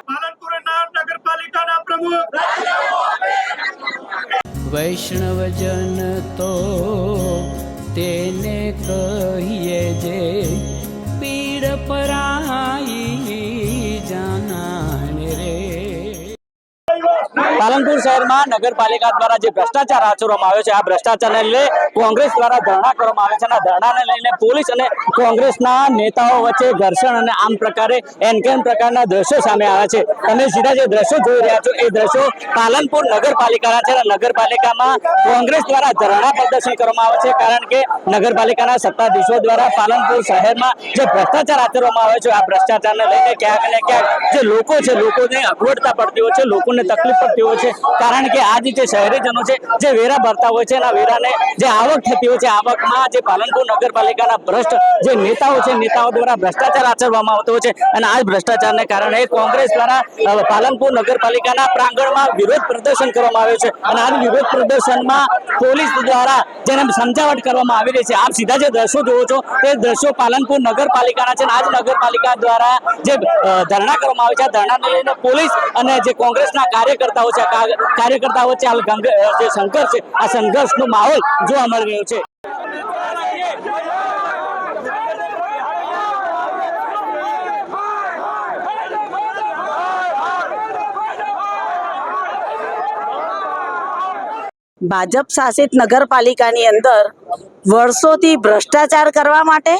પાલનપુરના નગરપાલિકાના પ્રમુખ વૈષ્ણવજન તો તેને કહીએ જે પીડ પરાઈ જાનાને રે। પાલનપુર શહેરમાં નગરપાલિકા દ્વારા જે ભ્રષ્ટાચાર આચરવામાં આવ્યો છે, આ ભ્રષ્ટાચારને લઈને કોંગ્રેસ દ્વારા ધરણા કરવામાં આવે છે અને ધરણાને લઈને પોલીસ અને કોંગ્રેસના નેતાઓ વચ્ચે ઘર્ષણ અને આમ પ્રકારે એનકેન પ્રકારના દ્રશ્યો સામે આવ્યા છે। તમે સીધા જે દ્રશ્યો જોઈ રહ્યા છો એ દ્રશ્યો પાલનપુર નગરપાલિકાના છે અને નગરપાલિકામાં કોંગ્રેસ દ્વારા ધરણા પ્રદર્શન કરવામાં આવે છે, કારણ કે નગરપાલિકાના સત્તાધીશો દ્વારા પાલનપુર શહેરમાં જે ભ્રષ્ટાચાર આચરવામાં આવે છે, આ ભ્રષ્ટાચારને લઈને ક્યાંક ને ક્યાંક જે લોકો છે, લોકોને અગવડતા પડતી હોય છે, લોકોને તકલીફ પડતી હોય છે, કારણ કે આ જે શહેરીજનો છે જે વેરા ભરતા હોય છે, એના વેરાને જે આવક થતી હોય છે, આવકમાં જે પાલનપુર નગરપાલિકાના ભ્રષ્ટ જે નેતાઓ છે, નેતાઓ દ્વારા ભ્રષ્ટાચાર આચરવામાં આવતો હોય છે અને આ ભ્રષ્ટાચારને કારણે કોંગ્રેસ દ્વારા પાલનપુર નગરપાલિકાના પ્રાંગણમાં વિરોધ પ્રદર્શન કરવામાં આવ્યું છે અને આ વિરોધ પ્રદર્શનમાં પોલીસ દ્વારા જેને સમજાવટ કરવામાં આવી રહી છે। આપ સીધા જે દ્રશ્યો જોવો છો એ દ્રશ્યો પાલનપુર નગરપાલિકાના છે અને આ જ નગરપાલિકા દ્વારા જે ધરણા કરવામાં આવે છે, આ ધરણાને લઈને પોલીસ અને જે કોંગ્રેસના કાર્યકર્તાઓ છે, કાર્યકર્તાઓ વચ્ચે જે સંઘર્ષ છે, આ સંઘર્ષનો માહોલ જોવા મળી રહ્યો છે। ભાજપ શાસિત નગરપાલિકાની અંદર વર્ષોથી ભ્રષ્ટાચાર કરવા માટે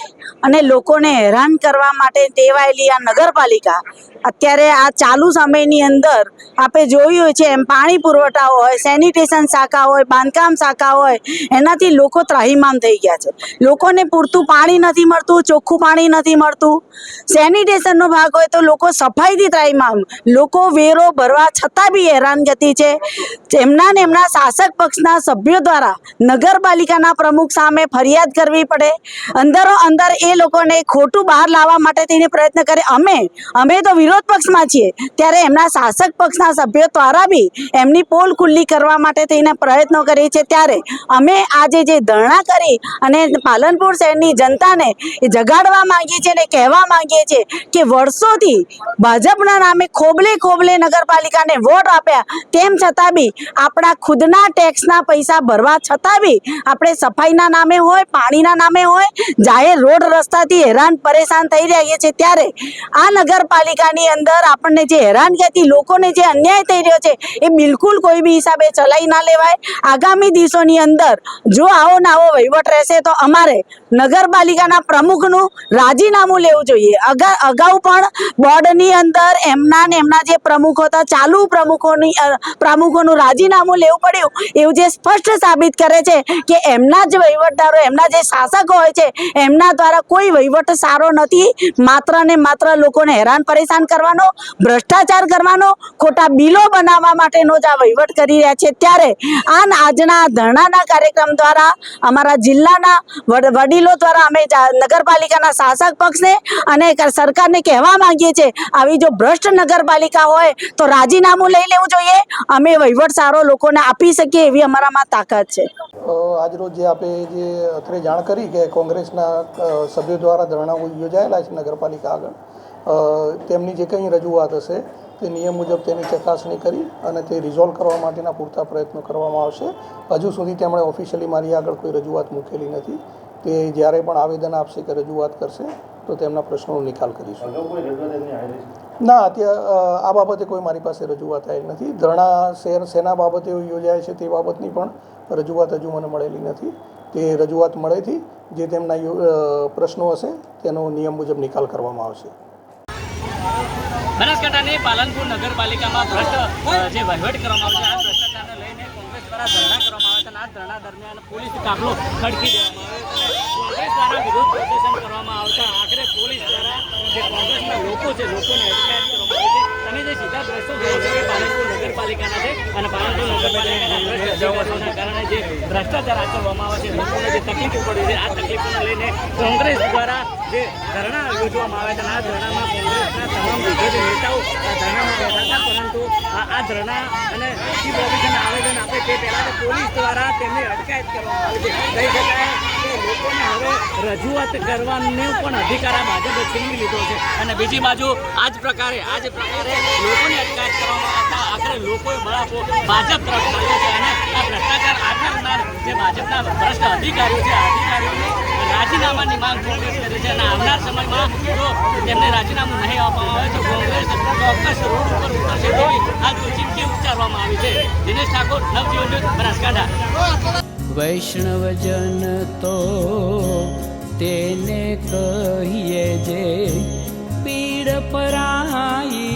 અને લોકોને હેરાન કરવા માટે ટેવાયેલી આ નગરપાલિકા અત્યારે આ ચાલુ સમયની અંદર આપણે જોયું છે એમ પાણી પુરવઠા હોય, સેનિટેશન શાખા હોય, બાંધકામ શાખા હોય, એનાથી લોકો ત્રાહિમામ થઈ ગયા છે। લોકોને પૂરતું પાણી નથી મળતું, ચોખ્ખું પાણી નથી મળતું, સેનિટેશનનો ભાગ હોય તો લોકો સફાઈથી ત્રાહિમામ, લોકો વેરો ભરવા છતાં બી હેરાનગતિ છે। એમના ને એમના શાસક પક્ષના સભ્યો દ્વારા નગરપાલિકાના પ્રમુખ સામે ફરિયાદ કરવી પડે, અંદરો અંદર એ લોકોને ખોટું બહાર લાવવા માટે થઈને પ્રયત્ન કરે। અમે તો વિરોધ પક્ષમાં છીએ, ત્યારે એમના શાસક પક્ષના સભ્યો દ્વારા બી એમની પોલ ખુલ્લી કરવા માટે થઈને પ્રયત્નો કરીએ છીએ। ત્યારે અમે આજે જે ધરણા કરી અને પાલનપુર શહેરની જનતાને એ જગાડવા માંગીએ છીએ અને કહેવા માંગીએ છીએ કે વર્ષોથી ભાજપના નામે ખોબલે નગરપાલિકાને વોટ આપ્યા, તેમ છતાં બી આપણા ખુદના ટેક્સના પૈસા ભરવા છતાં બી આપણે સફાઈના નામે હોય, પાણીના નામે હોય, જાહેર રોડ રસ્તાથી હેરાન પરેશાન થઈ રહ્યા છીએ। ત્યારે આ નગરપાલિકાની અંદર આપણને જે હેરાનગતિ, લોકોને જે અન્યાય થઈ રહ્યો છે એ બિલકુલ કોઈ બી હિસાબે ચલાવી ના લેવાય। આગામી દિવસોની અંદર જો આવો ને આવો વહીવટ રહેશે તો અમારે નગરપાલિકાના પ્રમુખનું રાજીનામું લેવું જોઈએ। અગાઉ પણ બોર્ડની અંદર એમના જે પ્રમુખો હતા, ચાલુ પ્રમુખોનું રાજીનામું લેવું પડ્યું, એવું જે સ્પષ્ટ સાબિત કરે છે કે એમના જ વહીવટદારો, એમના જે શાસકો હોય છે, એમના દ્વારા કોઈ વહીવટ સારો નથી, માત્ર ને માત્ર લોકોને હેરાન પરેશાન કરવાનો, ભ્રષ્ટાચાર કરવાનો, ખોટા બિલો બનાવવા માટેનો જ આ વહીવટ કરી રહ્યા છે। ત્યારે આજના ધરણાના કાર્યક્રમ દ્વારા અમારા જિલ્લાના વડીલો દ્વારા અમે નગરપાલિકાના શાસક પક્ષને અને સરકારને કહેવા માંગીએ છીએ, આવી જો ભ્રષ્ટ નગરપાલિકા હોય તો રાજીનામું લઈ લેવું જોઈએ। અમે વહીવટ સારો લોકોને આપી શકીએ એવી અમારામાં તાકાત છે। આજરોજ જે આપણે જે અત્રે જાણ કરી કે કોંગ્રેસના સભ્યો દ્વારા ધરણાઓ યોજાયેલા છે નગરપાલિકા આગળ, તેમની જે કંઈ રજૂઆત હશે તે નિયમ મુજબ તેની ચકાસણી કરી અને તે રિઝોલ્વ કરવા માટેના પૂરતા પ્રયત્નો કરવામાં આવશે। હજુ સુધી તેમણે ઓફિશિયલી મારી આગળ કોઈ રજૂઆત મૂકેલી નથી। તે જ્યારે પણ આવેદન આપશે કે રજૂઆત કરશે તો તેમના પ્રશ્નોનો નિકાલ કરીશું। ના, અત્યારે આ બાબતે કોઈ મારી પાસે રજૂઆત આવી નથી। ધરણા શેના બાબતે યોજાય છે તે બાબતની પણ રજૂઆત હજુ મને મળેલી નથી। તે રજૂઆત મળેથી જે તેમના પ્રશ્નો હશે તેનો નિયમ મુજબ નિકાલ કરવામાં આવશે। બનાસકાંઠાની પાલનપુર નગરપાલિકામાં ભ્રષ્ટ જે વહીવટ કરવામાં આવે છે, આ ભ્રષ્ટાચારને લઈને કોંગ્રેસ દ્વારા ધરણા કરવામાં આવે છે અને આ ધરણા દરમિયાન પોલીસ કાફલો ખડકી દેવામાં આવે છે અને કોંગ્રેસ દ્વારા વિરોધ પ્રદર્શન કરવામાં આવતા આખરે પોલીસ દ્વારા જે કોંગ્રેસના લોકો છે, લોકોને અટકાયત કરવામાં આવે છે। તમે જે સીધા દ્રશ્યો જોવો છો એ પાલનપુર નગરપાલિકાના છે અને પાલનપુર નગરપાલિકાના કારણે જે ભ્રષ્ટાચાર આચરવામાં આવે છે, લોકોને જે તકલીફો પડી છે, આ તકલીફોને લઈને કોંગ્રેસ દ્વારા જે ધરણા યોજવામાં આવે છે અને આ ધરણામાં કોંગ્રેસના તમામ વિરોધી નેતાઓ આ ધરણામાં બેઠા હતા, પરંતુ આ ધરણા અને ચીફ ઓફિસરને આવેદન આપે તે પહેલાં પોલીસ દ્વારા તેમની અટકાયત કરવામાં આવી છે. કહી શકાય કે લોકોને હવે રજૂઆત કરવાનો પણ અધિકાર આ ભાજપે છીનવી લીધો છે. અને બીજી બાજુ આ જ પ્રકારે લોકોની અટકાયત કરવામાં આવતા આખરે લોકોએ બળાપો ભાજપ તરફ કર્યો છે. અને આ ભ્રષ્ટાચાર આચરનાર જે ભાજપના ભ્રષ્ટ અધિકારીઓ છે, આ અધિકારીઓને રાજીનામાની માંગ કોંગ્રેસ કરી છે. અને આવનાર સમયમાં જો તેમને રાજીનામું નહીં આપવામાં આવે તો કોંગ્રેસ ચોક્કસ રોડ ઉપર ઉતરશે તેવી હાલ તો ચીમકી ઉચ્ચારવામાં આવી છે. દિનેશ ઠાકોર, નવજીવન ન્યૂઝ, બનાસકાંઠા. વૈષ્ણવજન તો તેને કહીએ જે પીડ પરાઈ.